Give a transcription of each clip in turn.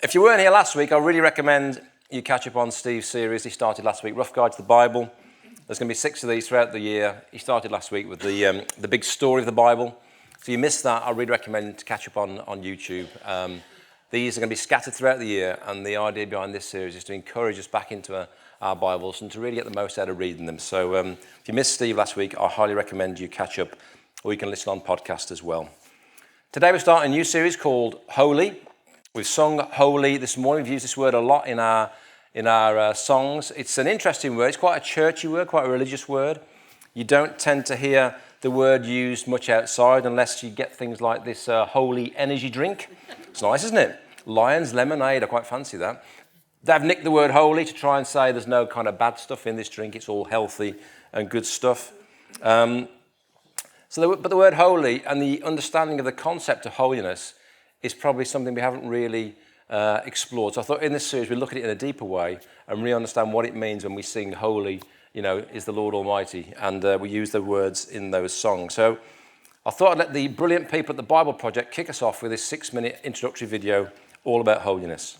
If you weren't here last week, I really recommend you catch up on Steve's series he started last week, Rough Guide to the Bible. There's going to be 6 of these throughout the year. He started last week with the big story of the Bible. If you missed that, I really recommend to catch up on YouTube. These are going to be scattered throughout the year, and the idea behind this series is to encourage us back into our Bibles and to really get the most out of reading them. So if you missed Steve last week, I highly recommend you catch up, or you can listen on podcast as well. Today we're starting a new series called Holy. We've sung Holy this morning. We've used this word a lot in our songs. It's an interesting word. It's quite a churchy word, quite a religious word. You don't tend to hear the word used much outside unless you get things like this holy energy drink. It's nice, isn't it? Lion's lemonade, I quite fancy that. They've nicked the word holy to try and say there's no kind of bad stuff in this drink. It's all healthy and good stuff. But the word holy and the understanding of the concept of holiness is probably something we haven't really explored. So I thought in this series we'd look at it in a deeper way and really understand what it means when we sing holy, is the Lord Almighty, and we use the words in those songs. So I thought I'd let the brilliant people at the Bible Project kick us off with this 6-minute introductory video all about holiness.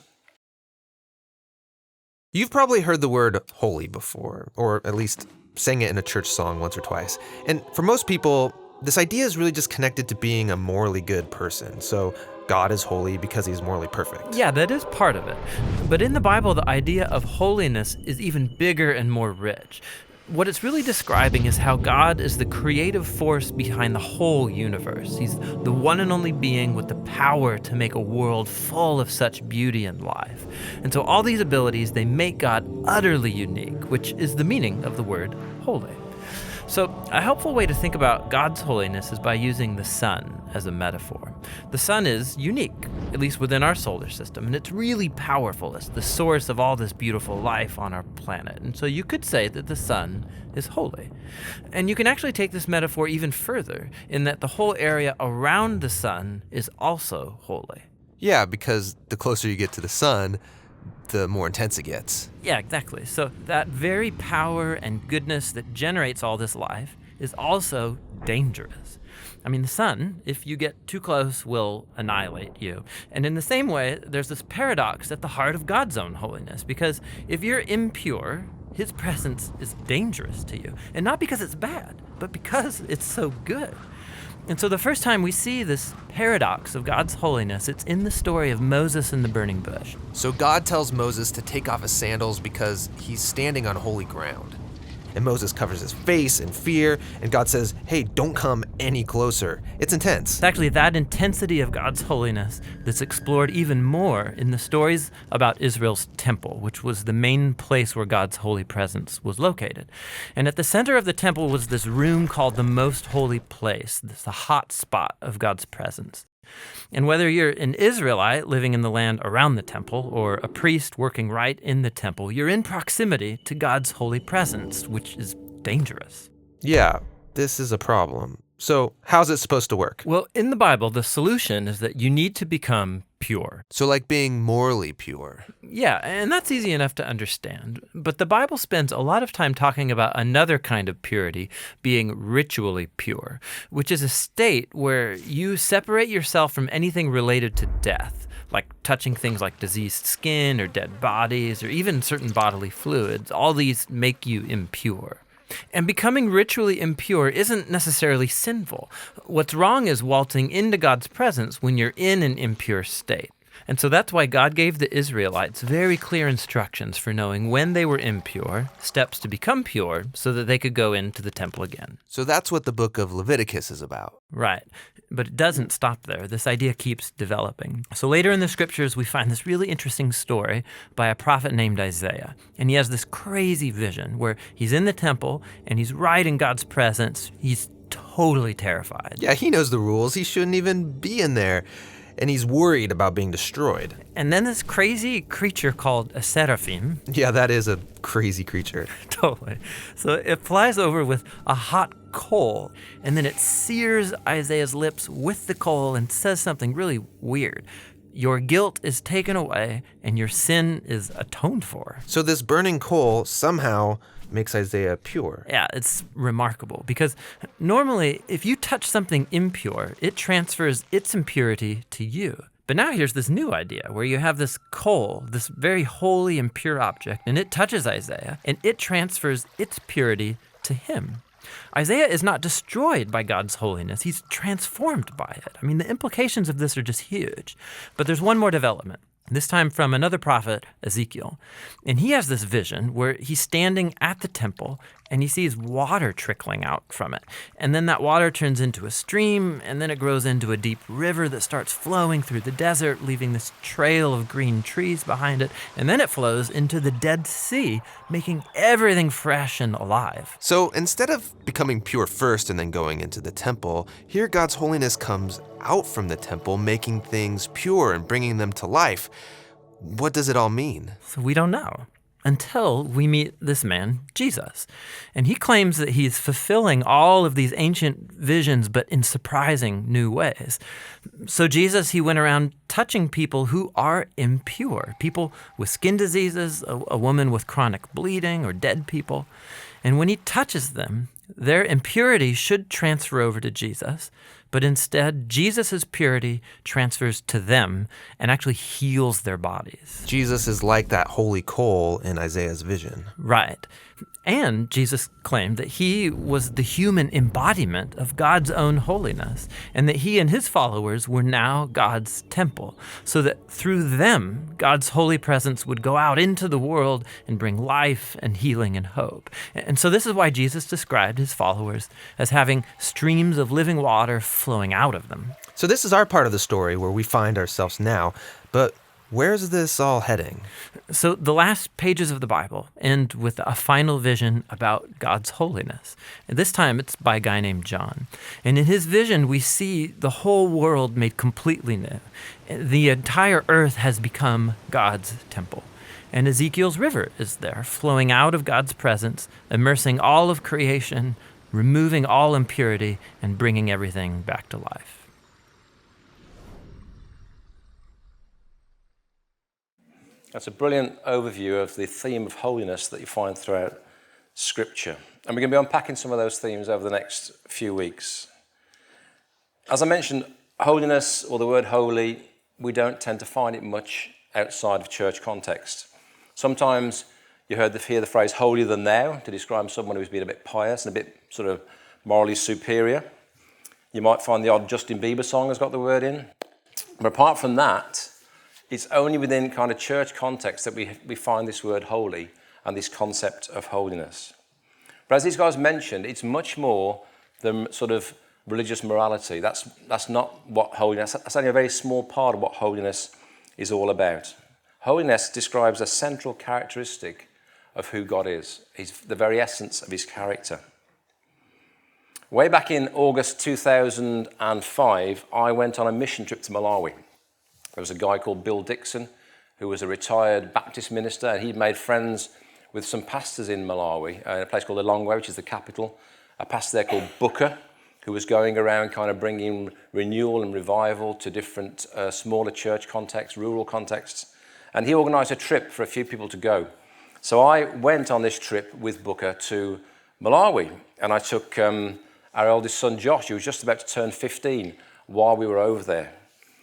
You've probably heard the word holy before, or at least sang it in a church song once or twice. And for most people, this idea is really just connected to being a morally good person. So God is holy because he's morally perfect. Yeah, that is part of it. But in the Bible, the idea of holiness is even bigger and more rich. What it's really describing is how God is the creative force behind the whole universe. He's the one and only being with the power to make a world full of such beauty and life. And so all these abilities, they make God utterly unique, which is the meaning of the word holy. So a helpful way to think about God's holiness is by using the sun as a metaphor. The sun is unique, at least within our solar system, and it's really powerful. It's the source of all this beautiful life on our planet. And so you could say that the sun is holy. And you can actually take this metaphor even further in that the whole area around the sun is also holy. Yeah, because the closer you get to the sun, the more intense it gets. Yeah, exactly. So that very power and goodness that generates all this life is also dangerous. I mean, the sun, if you get too close, will annihilate you. And in the same way, there's this paradox at the heart of God's own holiness, because if you're impure, his presence is dangerous to you. And not because it's bad, but because it's so good. And so the first time we see this paradox of God's holiness, it's in the story of Moses and the burning bush. So God tells Moses to take off his sandals because he's standing on holy ground. And Moses covers his face in fear, and God says, hey, don't come any closer. It's intense. It's actually that intensity of God's holiness that's explored even more in the stories about Israel's temple, which was the main place where God's holy presence was located. And at the center of the temple was this room called the Most Holy Place, the hot spot of God's presence. And whether you're an Israelite living in the land around the temple or a priest working right in the temple, you're in proximity to God's holy presence, which is dangerous. Yeah, this is a problem. So how's it supposed to work? Well, in the Bible, the solution is that you need to become pure. So like being morally pure. Yeah, and that's easy enough to understand. But the Bible spends a lot of time talking about another kind of purity, being ritually pure, which is a state where you separate yourself from anything related to death, like touching things like diseased skin or dead bodies or even certain bodily fluids. All these make you impure. And becoming ritually impure isn't necessarily sinful. What's wrong is waltzing into God's presence when you're in an impure state. And so that's why God gave the Israelites very clear instructions for knowing when they were impure, steps to become pure, so that they could go into the temple again. So that's what the book of Leviticus is about. Right. But it doesn't stop there. This idea keeps developing. So later in the scriptures, we find this really interesting story by a prophet named Isaiah. And he has this crazy vision where he's in the temple and he's right in God's presence. He's totally terrified. Yeah, he knows the rules. He shouldn't even be in there. And he's worried about being destroyed. And then this crazy creature called a seraphim. Yeah, that is a crazy creature. Totally. So it flies over with a hot coal, and then it sears Isaiah's lips with the coal and says something really weird. Your guilt is taken away, and your sin is atoned for. So this burning coal somehow makes Isaiah pure. Yeah, it's remarkable because normally if you touch something impure, it transfers its impurity to you. But now here's this new idea where you have this coal, this very holy and pure object, and it touches Isaiah, and it transfers its purity to him. Isaiah is not destroyed by God's holiness. He's transformed by it. I mean, the implications of this are just huge. But there's one more development, this time from another prophet, Ezekiel. And he has this vision where he's standing at the temple and he sees water trickling out from it. And then that water turns into a stream, and then it grows into a deep river that starts flowing through the desert, leaving this trail of green trees behind it. And then it flows into the Dead Sea, making everything fresh and alive. So instead of becoming pure first and then going into the temple, here God's holiness comes out from the temple, making things pure and bringing them to life. What does it all mean? So we don't know until we meet this man, Jesus. And he claims that he's fulfilling all of these ancient visions, but in surprising new ways. So Jesus, he went around touching people who are impure, people with skin diseases, a woman with chronic bleeding, or dead people. And when he touches them, their impurity should transfer over to Jesus, but instead, Jesus' purity transfers to them and actually heals their bodies. Jesus is like that holy coal in Isaiah's vision. Right. And Jesus claimed that he was the human embodiment of God's own holiness, and that he and his followers were now God's temple, so that through them, God's holy presence would go out into the world and bring life and healing and hope. And so this is why Jesus described his followers as having streams of living water flowing out of them. So this is our part of the story where we find ourselves now, but where's this all heading? So the last pages of the Bible end with a final vision about God's holiness. And this time it's by a guy named John. And in his vision, we see the whole world made completely new. The entire earth has become God's temple. And Ezekiel's river is there, flowing out of God's presence, immersing all of creation, removing all impurity, and bringing everything back to life. That's a brilliant overview of the theme of holiness that you find throughout Scripture. And we're going to be unpacking some of those themes over the next few weeks. As I mentioned, holiness, or the word holy, we don't tend to find it much outside of church context. Sometimes you hear the phrase holier than thou to describe someone who's been a bit pious and a bit sort of morally superior. You might find the odd Justin Bieber song has got the word in. But apart from that, it's only within kind of church context that we find this word holy and this concept of holiness. But as these guys mentioned, it's much more than sort of religious morality. That's not what holiness, that's only a very small part of what holiness is all about. Holiness describes a central characteristic of who God is. He's the very essence of his character. Way back in August 2005, I went on a mission trip to Malawi. There was a guy called Bill Dixon, who was a retired Baptist minister, and he'd made friends with some pastors in Malawi, in a place called Lilongwe, which is the capital. A pastor there called Booker, who was going around kind of bringing renewal and revival to different smaller church contexts, rural contexts. And he organised a trip for a few people to go. So I went on this trip with Booker to Malawi, and I took our eldest son Josh, who was just about to turn 15, while we were over there.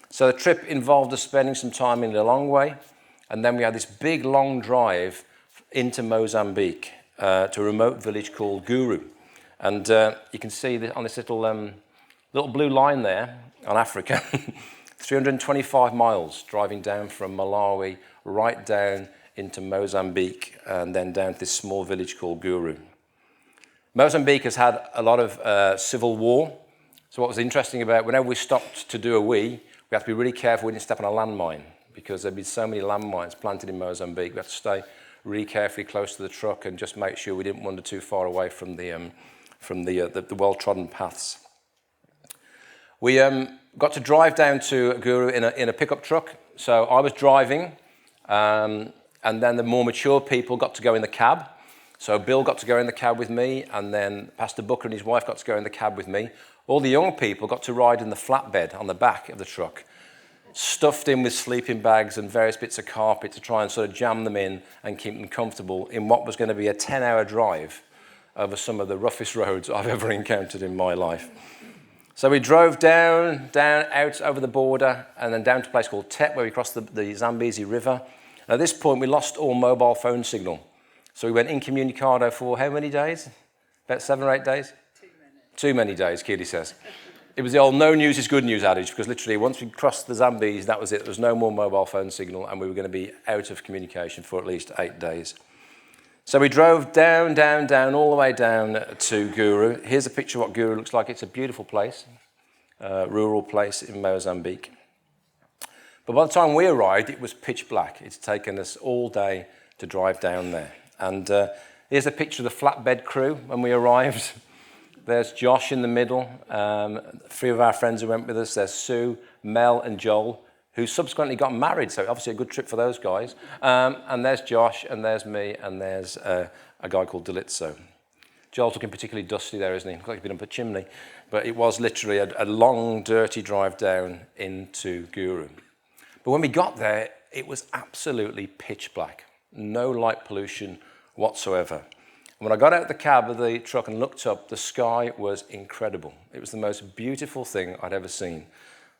So the trip involved us spending some time in Lilongwe, and then we had this big long drive into Mozambique to a remote village called Guru. And you can see on this little blue line there on Africa, 325 miles driving down from Malawi right down into Mozambique and then down to this small village called Guru. Mozambique has had a lot of civil war. So what was interesting about whenever we stopped to do a wee, we have to be really careful we didn't step on a landmine, because there'd been so many landmines planted in Mozambique. We have to stay really carefully close to the truck and just make sure we didn't wander too far away from the well-trodden paths. We got to drive down to Guru in a pickup truck. So I was driving, and then the more mature people got to go in the cab. So Bill got to go in the cab with me, and then Pastor Booker and his wife got to go in the cab with me. All the young people got to ride in the flatbed on the back of the truck, stuffed in with sleeping bags and various bits of carpet to try and sort of jam them in and keep them comfortable in what was going to be a 10-hour drive over some of the roughest roads I've ever encountered in my life. So we drove down, out over the border, and then down to a place called Tet, where we crossed the Zambezi River. And at this point, we lost all mobile phone signal. So we went incommunicado for how many days? About 7 or 8 days? Too many days, Keely says. It was the old no news is good news adage, because literally once we crossed the Zambezi, that was it. There was no more mobile phone signal, and we were going to be out of communication for at least 8 days. So we drove down, all the way down to Guru. Here's a picture of what Guru looks like. It's a beautiful place, rural place in Mozambique. But by the time we arrived, it was pitch black. It's taken us all day to drive down there. And here's a picture of the flatbed crew when we arrived. There's Josh in the middle, 3 of our friends who went with us. There's Sue, Mel, and Joel, who subsequently got married, so obviously a good trip for those guys. And there's Josh, and there's me, and there's a guy called Delitzo. Joel's looking particularly dusty there, isn't he? Looks like he's been up a chimney. But it was literally a long, dirty drive down into Guru. But when we got there, it was absolutely pitch black. No light pollution whatsoever. And when I got out of the cab of the truck and looked up, the sky was incredible. It was the most beautiful thing I'd ever seen.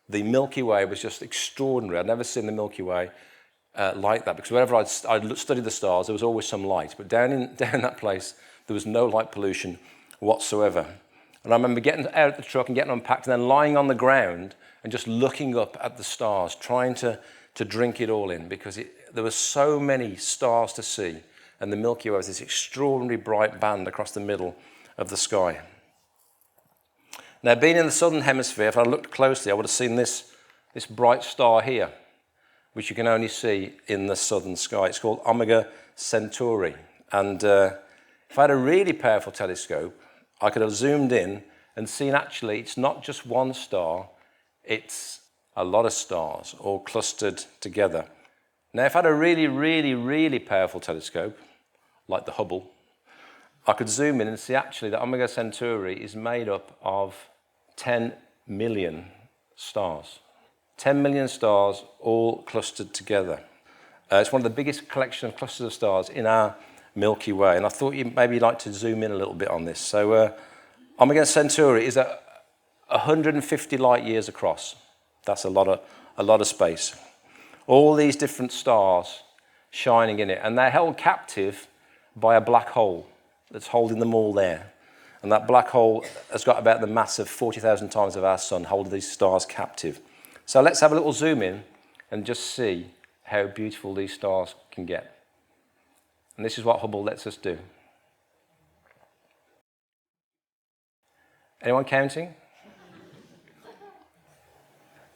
The Milky Way was just extraordinary. I'd never seen the Milky Way like that, because whenever I'd studied the stars, there was always some light. But down in that place, there was no light pollution whatsoever. And I remember getting out of the truck and getting unpacked and then lying on the ground and just looking up at the stars, trying to drink it all in, because there were so many stars to see. And the Milky Way was this extraordinary bright band across the middle of the sky. Now, being in the southern hemisphere, if I looked closely, I would have seen this bright star here, which you can only see in the southern sky. It's called Omega Centauri. And if I had a really powerful telescope, I could have zoomed in and seen actually it's not just one star, it's a lot of stars all clustered together. Now, if I had a really, really, really powerful telescope, like the Hubble, I could zoom in and see actually that Omega Centauri is made up of 10 million stars. 10 million stars all clustered together. It's one of the biggest collection of clusters of stars in our Milky Way, and I thought you'd maybe like to zoom in a little bit on this. So Omega Centauri is 150 light years across. That's a lot of space. All these different stars shining in it, and they're held captive by a black hole that's holding them all there. And that black hole has got about the mass of 40,000 times of our sun, holding these stars captive. So let's have a little zoom in and just see how beautiful these stars can get. And this is what Hubble lets us do. Anyone counting?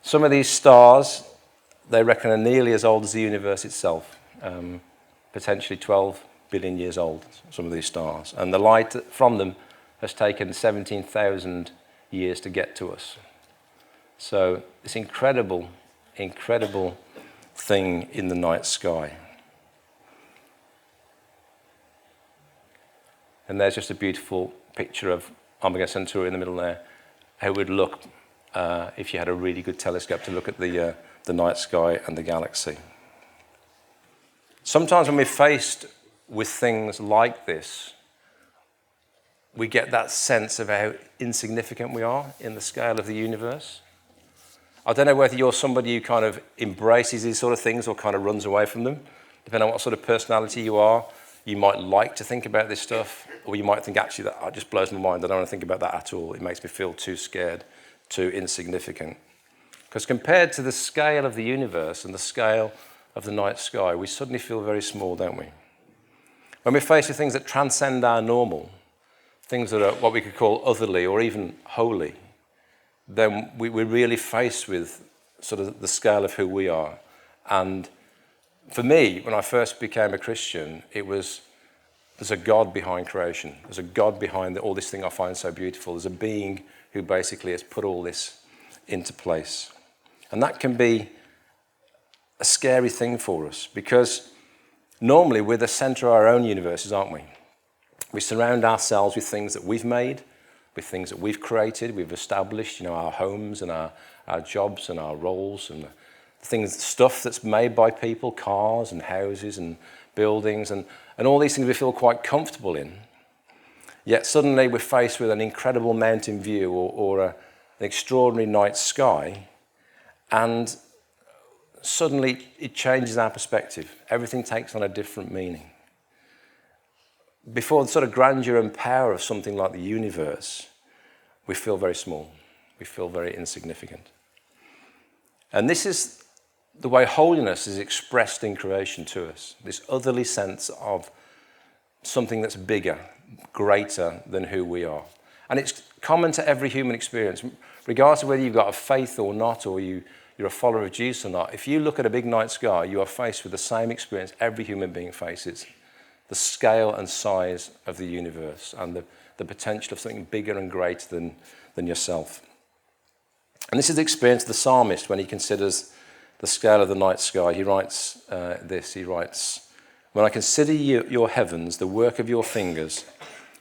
Some of these stars, they reckon, are nearly as old as the universe itself, potentially 12 billion years old, some of these stars. And the light from them has taken 17,000 years to get to us. So this incredible, incredible thing in the night sky. And there's just a beautiful picture of Omega Centauri in the middle there, how it would look if you had a really good telescope to look at the night sky and the galaxy. Sometimes when we're faced with things like this, we get that sense of how insignificant we are in the scale of the universe. I don't know whether you're somebody who kind of embraces these sort of things or kind of runs away from them. Depending on what sort of personality you are, you might like to think about this stuff, or you might think, actually, that just blows my mind. I don't want to think about that at all. It makes me feel too scared, too insignificant. Because compared to the scale of the universe and the scale of the night sky, we suddenly feel very small, don't we? When we're faced with things that transcend our normal, things that are what we could call otherly or even holy, then we're really faced with sort of the scale of who we are. And for me, when I first became a Christian, there's a God behind creation. There's a God behind all this thing I find so beautiful. There's a being who basically has put all this into place. And that can be a scary thing for us, because normally we're the center of our own universes, aren't we? We surround ourselves with things that we've made, with things that we've created, we've established, our homes and our jobs and our roles and stuff that's made by people, cars and houses and buildings and all these things we feel quite comfortable in. Yet suddenly we're faced with an incredible mountain view or an extraordinary night sky, and suddenly it changes our perspective. Everything takes on a different meaning. Before the sort of grandeur and power of something like the universe, we feel very small. We feel very insignificant. And this is the way holiness is expressed in creation to us, this otherly sense of something that's bigger, greater than who we are. And it's common to every human experience, regardless of whether you've got a faith or not, or you're a follower of Jesus or not. If you look at a big night sky, you are faced with the same experience every human being faces. The scale and size of the universe and the potential of something bigger and greater than yourself. And this is the experience of the psalmist when he considers the scale of the night sky. He writes this, he writes, "When I consider your heavens, the work of your fingers,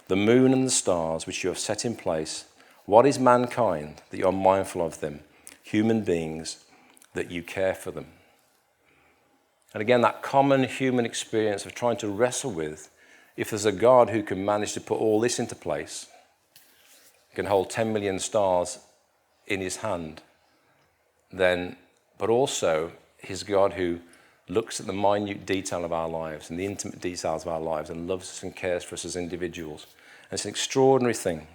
the moon and the stars which you have set in place, what is mankind that you are mindful of them, human beings that you care for them?" And again, that common human experience of trying to wrestle with, if there's a God who can manage to put all this into place, can hold 10 million stars in his hand, then, but also he's God who looks at the minute detail of our lives and the intimate details of our lives and loves us and cares for us as individuals. And it's an extraordinary thing.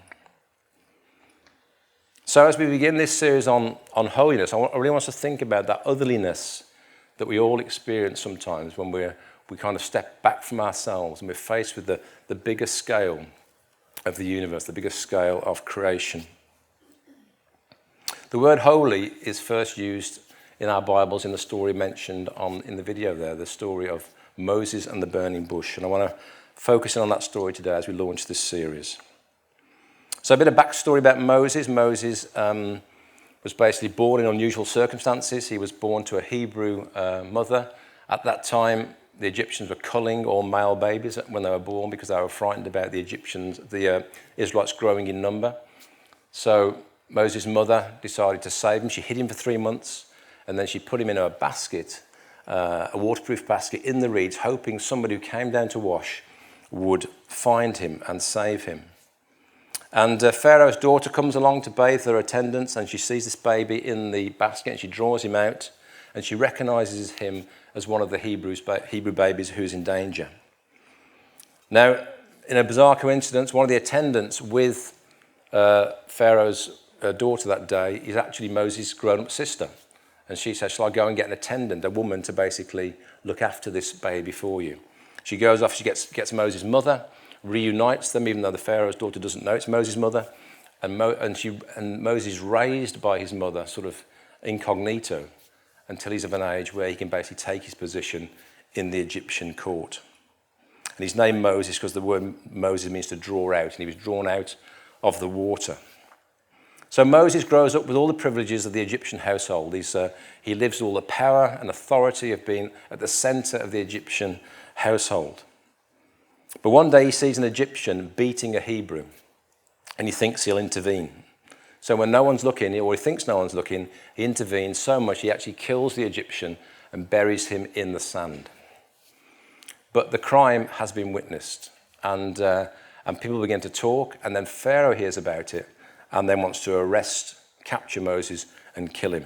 So as we begin this series on holiness, I really want us to think about that otherliness that we all experience sometimes when we kind of step back from ourselves and we're faced with the bigger scale of the universe, the bigger scale of creation. The word holy is first used in our Bibles in the story mentioned in the video there, the story of Moses and the burning bush. And I want to focus in on that story today as we launch this series. So a bit of backstory about Moses. Moses was basically born in unusual circumstances. He was born to a Hebrew mother. At that time, the Egyptians were culling all male babies when they were born because they were frightened about the Israelites growing in number. So Moses' mother decided to save him. She hid him for 3 months, and then she put him in a basket, a waterproof basket in the reeds, hoping somebody who came down to wash would find him and save him. And Pharaoh's daughter comes along to bathe her attendants, and she sees this baby in the basket, and she draws him out, and she recognizes him as one of the Hebrew babies who's in danger. Now, in a bizarre coincidence, one of the attendants with Pharaoh's daughter that day is actually Moses' grown-up sister. And she says, "Shall I go and get an attendant, a woman, to basically look after this baby for you?" She goes off, she gets Moses' mother, reunites them, even though the Pharaoh's daughter doesn't know it's Moses' mother. And Moses is raised by his mother, sort of incognito, until he's of an age where he can basically take his position in the Egyptian court. And he's named Moses because the word Moses means to draw out, and he was drawn out of the water. So Moses grows up with all the privileges of the Egyptian household. He lives with all the power and authority of being at the center of the Egyptian household. But one day he sees an Egyptian beating a Hebrew, and he thinks he'll intervene. So when no one's looking, or he thinks no one's looking, he intervenes so much he actually kills the Egyptian and buries him in the sand. But the crime has been witnessed, and people begin to talk, and then Pharaoh hears about it and then wants to capture Moses and kill him.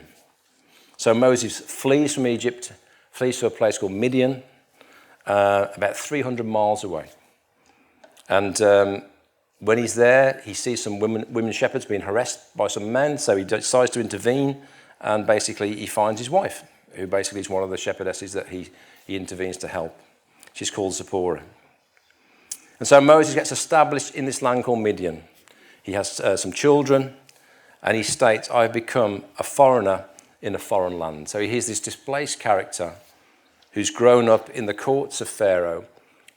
So Moses flees from Egypt, flees to a place called Midian, about 300 miles away. And when he's there, he sees some women shepherds being harassed by some men, so he decides to intervene, and basically he finds his wife, who basically is one of the shepherdesses that he intervenes to help. She's called Zipporah. And so Moses gets established in this land called Midian. He has some children, and he states, "I've become a foreigner in a foreign land." So he's this displaced character who's grown up in the courts of Pharaoh,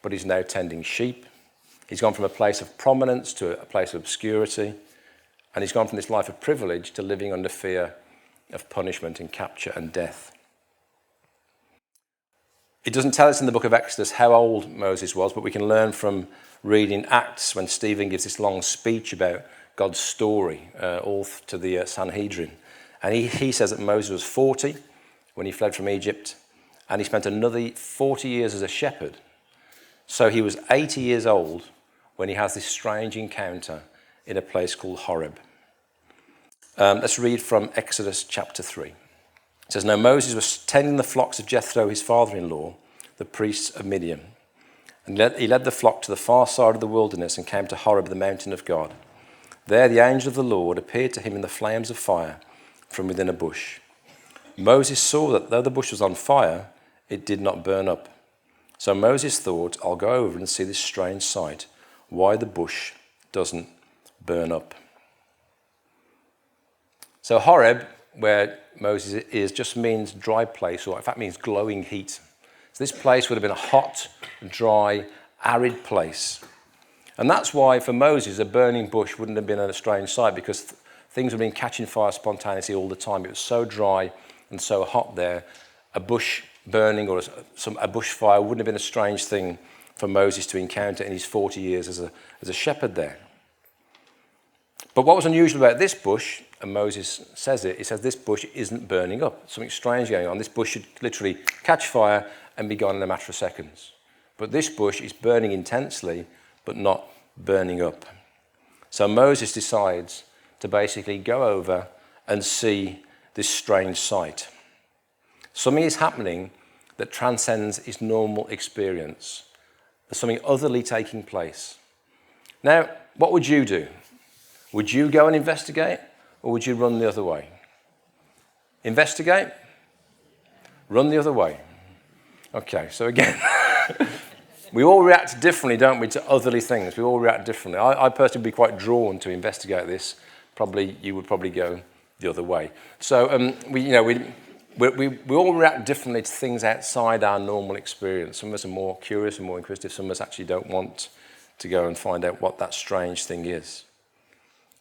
but he's now tending sheep. He's gone from a place of prominence to a place of obscurity, and he's gone from this life of privilege to living under fear of punishment and capture and death. It doesn't tell us in the book of Exodus how old Moses was, but we can learn from reading Acts when Stephen gives this long speech about God's story, all to the Sanhedrin. And he says that Moses was 40 when he fled from Egypt, and he spent another 40 years as a shepherd. So he was 80 years old when he has this strange encounter in a place called Horeb. Let's read from Exodus chapter 3. It says, "Now Moses was tending the flocks of Jethro, his father-in-law, the priest of Midian. And he led the flock to the far side of the wilderness and came to Horeb, the mountain of God. There the angel of the Lord appeared to him in the flames of fire from within a bush. Moses saw that though the bush was on fire, it did not burn up. So Moses thought, I'll go over and see this strange sight, why the bush doesn't burn up." So Horeb, where Moses is, just means dry place, or in fact means glowing heat. So this place would have been a hot, dry, arid place. And that's why for Moses, a burning bush wouldn't have been a strange sight, because things would have been catching fire spontaneously all the time. It was so dry and so hot there. A bush burning or a bushfire wouldn't have been a strange thing for Moses to encounter in his 40 years as a shepherd there. But what was unusual about this bush, and Moses says it, he says this bush isn't burning up. Something strange going on. This bush should literally catch fire and be gone in a matter of seconds. But this bush is burning intensely, but not burning up. So Moses decides to basically go over and see this strange sight. Something is happening that transcends his normal experience. There's something otherly taking place. Now, what would you do? Would you go and investigate, or would you run the other way? Investigate? Run the other way. Okay, so again, we all react differently, don't we, to otherly things. We all react differently. I personally would be quite drawn to investigate this. Probably you would probably go the other way. So we all react differently to things outside our normal experience. Some of us are more curious and more inquisitive. Some of us actually don't want to go and find out what that strange thing is.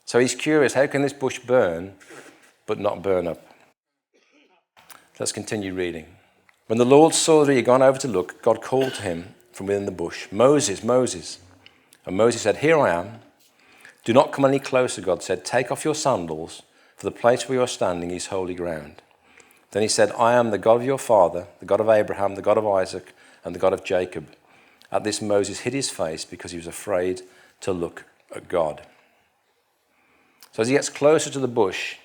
So he's curious, how can this bush burn but not burn up? Let's continue reading. When the Lord saw that he had gone over to look, God called to him from within the bush, "Moses, Moses." And Moses said, "Here I am." "Do not come any closer," God said. "Take off your sandals, for the place where you are standing is holy ground." Then he said, "I am the God of your father, the God of Abraham, the God of Isaac, and the God of Jacob." At this Moses hid his face because he was afraid to look at God. So as he gets closer to the bush,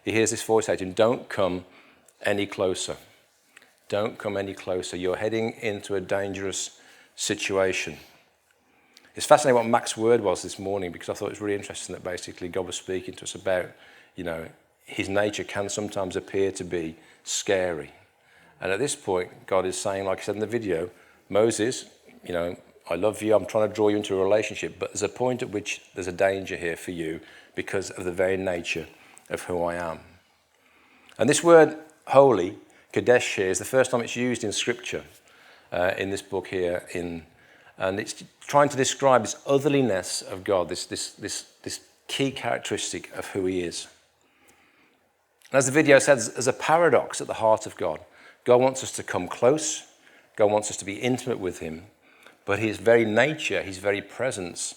he hears this voice say to him, "Don't come any closer. Don't come any closer. You're heading into a dangerous situation." It's fascinating what Mac's word was this morning, because I thought it was really interesting that basically God was speaking to us about, his nature can sometimes appear to be scary. And at this point, God is saying, like I said in the video, "Moses, I love you. I'm trying to draw you into a relationship, but there's a point at which there's a danger here for you because of the very nature of who I am." And this word holy, Kadesh, here is the first time it's used in Scripture, in this book here, and it's trying to describe this otherliness of God, this key characteristic of who he is. And as the video says, there's a paradox at the heart of God. God wants us to come close. God wants us to be intimate with him. But his very nature, his very presence,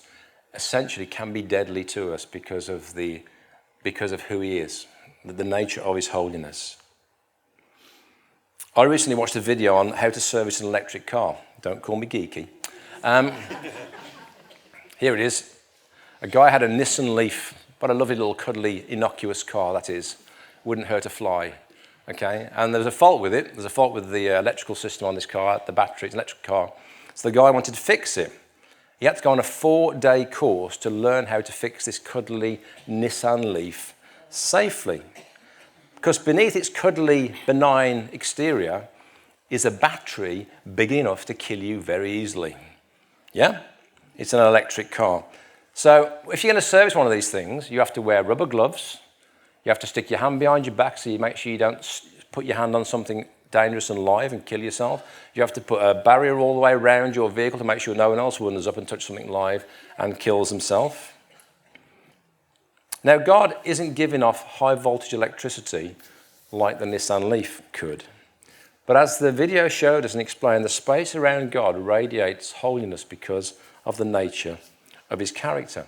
essentially can be deadly to us because of who he is, the nature of his holiness. I recently watched a video on how to service an electric car. Don't call me geeky. Here it is. A guy had a Nissan Leaf, what a lovely little cuddly, innocuous car that is. Wouldn't hurt a fly. Okay, and there was a fault with it. There's a fault with the electrical system on this car, the battery, it's an electric car. So the guy wanted to fix it. He had to go on a 4-day course to learn how to fix this cuddly Nissan Leaf safely. Because beneath its cuddly, benign exterior is a battery big enough to kill you very easily. Yeah? It's an electric car. So if you're going to service one of these things, you have to wear rubber gloves. You have to stick your hand behind your back so you make sure you don't put your hand on something dangerous and live and kill yourself. You have to put a barrier all the way around your vehicle to make sure no one else wanders up and touches something live and kills himself. Now, God isn't giving off high voltage electricity like the Nissan Leaf could. But as the video showed us and explained, the space around God radiates holiness because of the nature of his character.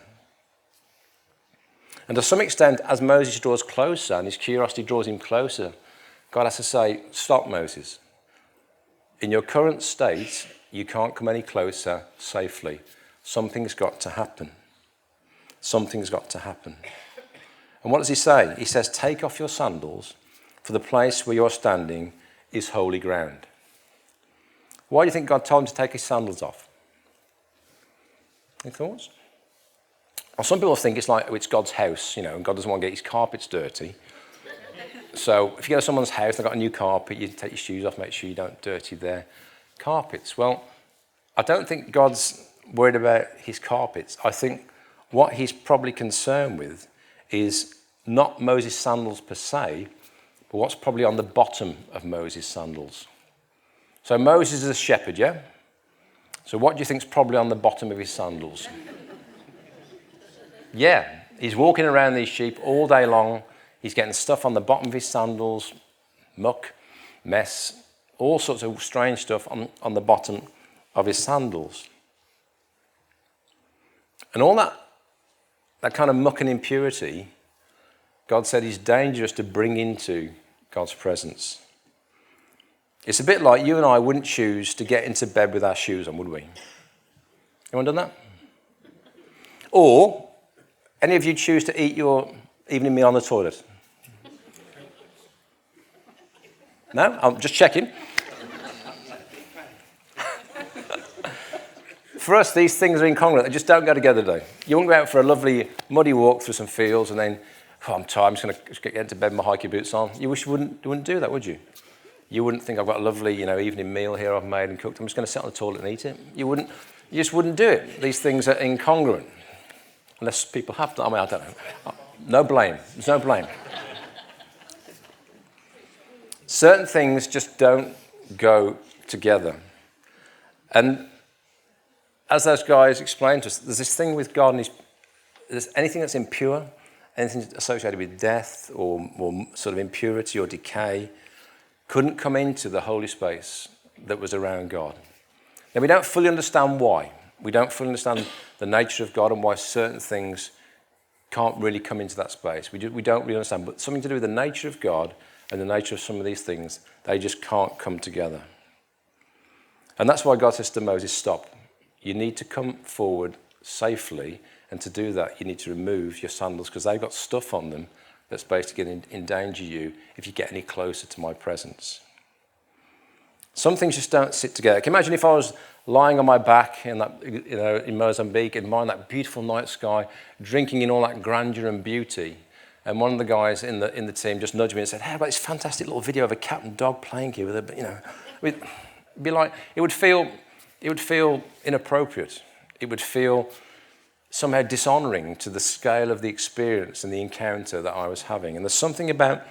And to some extent, as Moses draws closer and his curiosity draws him closer, God has to say, "Stop, Moses. In your current state, you can't come any closer safely. Something's got to happen. Something's got to happen." And what does he say? He says, take off your sandals, for the place where you're standing is holy ground. Why do you think God told him to take his sandals off? Any thoughts? Well, some people think it's God's house, and God doesn't want to get his carpets dirty. So if you go to someone's house, they've got a new carpet, you take your shoes off, make sure you don't dirty their carpets. Well, I don't think God's worried about his carpets. I think what he's probably concerned with is not Moses' sandals per se, but what's probably on the bottom of Moses' sandals. So Moses is a shepherd, yeah? So what do you think's probably on the bottom of his sandals? Yeah, he's walking around these sheep all day long. He's getting stuff on the bottom of his sandals, muck, mess, all sorts of strange stuff on the bottom of his sandals. And all that kind of muck and impurity, God said is dangerous to bring into God's presence. It's a bit like you and I wouldn't choose to get into bed with our shoes on, would we? Anyone done that? Or any of you choose to eat your evening meal on the toilet? No? I'm just checking. For us, these things are incongruent. They just don't go together, though. You won't go out for a lovely muddy walk through some fields and then, I'm tired, I'm just going to get into bed with my hiking boots on. You wouldn't do that, would you? You wouldn't think, I've got a lovely, evening meal here I've made and cooked. I'm just going to sit on the toilet and eat it. You just wouldn't do it. These things are incongruent. Unless people have to. I don't know. No blame. There's no blame. Certain things just don't go together. And as those guys explained to us, there's this thing with God, and there's anything that's impure, anything associated with death or sort of impurity or decay, couldn't come into the holy space that was around God. Now, we don't fully understand why. We don't fully understand the nature of God and why certain things can't really come into that space. We don't really understand, but something to do with the nature of God and the nature of some of these things, they just can't come together. And that's why God says to Moses, stop. You need to come forward safely, and to do that, you need to remove your sandals because they've got stuff on them that's basically going to endanger you if you get any closer to my presence. Some things just don't sit together. Can you imagine if I was lying on my back in Mozambique, admiring that beautiful night sky, drinking in all that grandeur and beauty, and one of the guys in the team just nudged me and said, "Hey, how about this fantastic little video of a cat and dog playing here with a, it'd be like it would feel inappropriate. It would feel somehow dishonoring to the scale of the experience and the encounter that I was having. And there's something about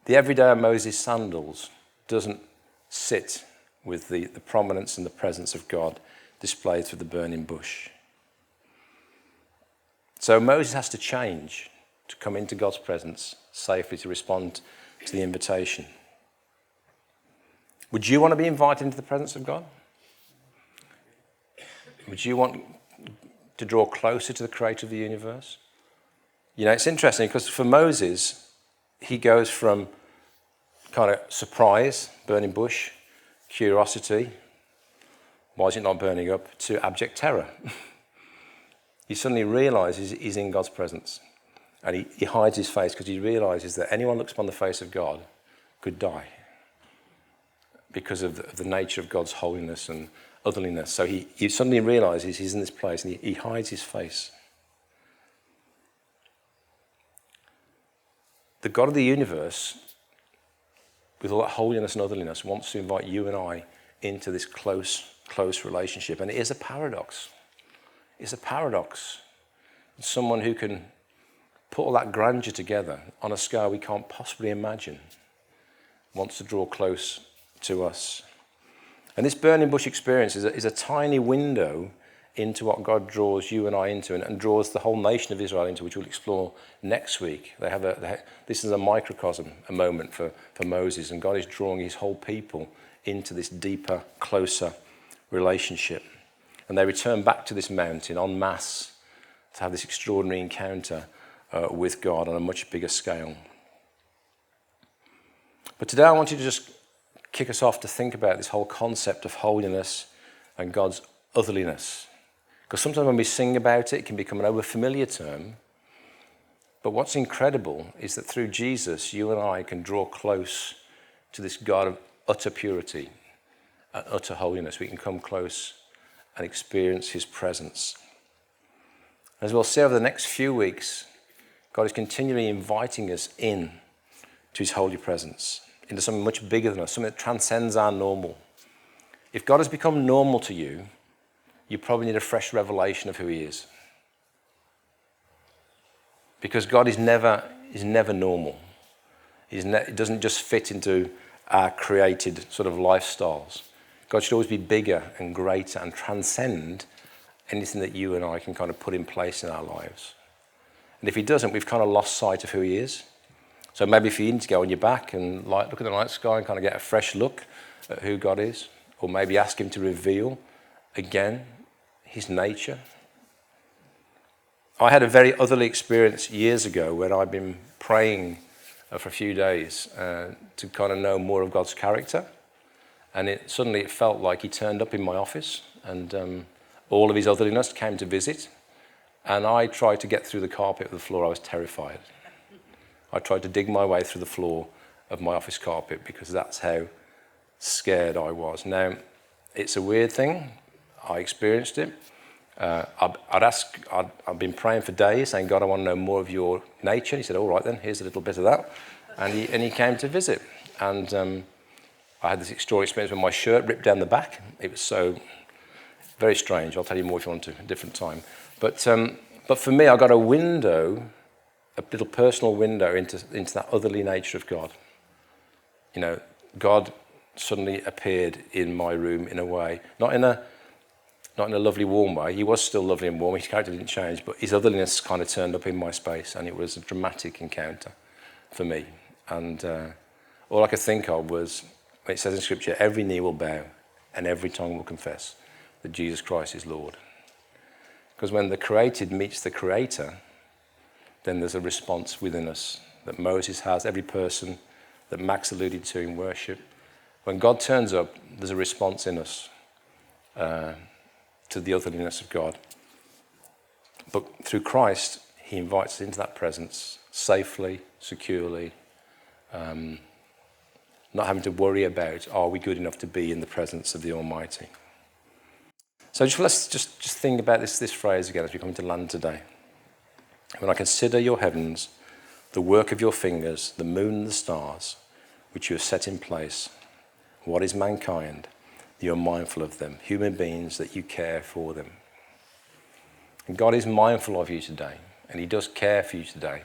the everyday Moses sandals doesn't sit with the prominence and the presence of God displayed through the burning bush. So Moses has to change to come into God's presence safely, to respond to the invitation. Would you want to be invited into the presence of God? Would you want to draw closer to the creator of the universe? It's interesting because for Moses, he goes from kind of surprise, burning bush, curiosity, why is it not burning up, to abject terror. He suddenly realizes he's in God's presence, and he hides his face because he realizes that anyone who looks upon the face of God could die because of the nature of God's holiness and otherliness. So he suddenly realizes he's in this place and he hides his face. The God of the universe, with all that holiness and otherliness, wants to invite you and I into this close relationship. And it is a paradox. It's a paradox. It's someone who can put all that grandeur together on a scale we can't possibly imagine, wants to draw close to us. And this burning bush experience is a tiny window into what God draws you and I into, and draws the whole nation of Israel into, which we'll explore next week. This is a microcosm, a moment for Moses, and God is drawing his whole people into this deeper, closer relationship. And they return back to this mountain en masse to have this extraordinary encounter with God on a much bigger scale. But today I want you to just kick us off to think about this whole concept of holiness and God's otherliness. Because sometimes when we sing about it, it can become an over-familiar term. But what's incredible is that through Jesus, you and I can draw close to this God of utter purity and utter holiness. We can come close and experience his presence. As we'll see over the next few weeks, God is continually inviting us in to his holy presence, into something much bigger than us, something that transcends our normal. If God has become normal to you, you probably need a fresh revelation of who he is. Because God is never normal. It doesn't just fit into our created sort of lifestyles. God should always be bigger and greater and transcend anything that you and I can kind of put in place in our lives. And if he doesn't, we've kind of lost sight of who he is. So maybe if you need to go on your back and look at the night sky and kind of get a fresh look at who God is, or maybe ask him to reveal again his nature. I had a very otherly experience years ago when I'd been praying for a few days to kind of know more of God's character. And suddenly it felt like he turned up in my office and all of his otherness came to visit. And I tried to get through the carpet of the floor. I was terrified. I tried to dig my way through the floor of my office carpet because that's how scared I was. Now, it's a weird thing. I experienced it. I've been praying for days saying, God, I want to know more of your nature. He said, all right then, here's a little bit of that. And he came to visit. And I had this extraordinary experience with my shirt ripped down the back. It was so very strange. I'll tell you more if you want to, a different time. But for me, I got a window, a little personal window into that otherly nature of God. You know, God suddenly appeared in my room in a way, not in a lovely, warm way. He was still lovely and warm. His character didn't change, but his otherness kind of turned up in my space, and it was a dramatic encounter for me. And all I could think of was, it says in Scripture, every knee will bow and every tongue will confess that Jesus Christ is Lord. Because when the created meets the Creator, then there's a response within us that Moses has, every person that Max alluded to in worship. When God turns up, there's a response in us to the otherness of God. But through Christ, he invites us into that presence safely, securely, not having to worry about, are we good enough to be in the presence of the Almighty? So let's just think about this phrase again as we come to land today. When I consider your heavens, the work of your fingers, the moon and the stars, which you have set in place, what is mankind? You are mindful of them, human beings, that you care for them. And God is mindful of you today, and he does care for you today,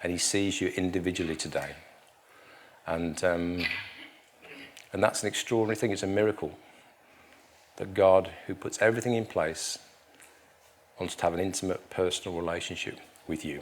and he sees you individually today. And that's an extraordinary thing. It's a miracle that God, who puts everything in place, wants to have an intimate, personal relationship with you.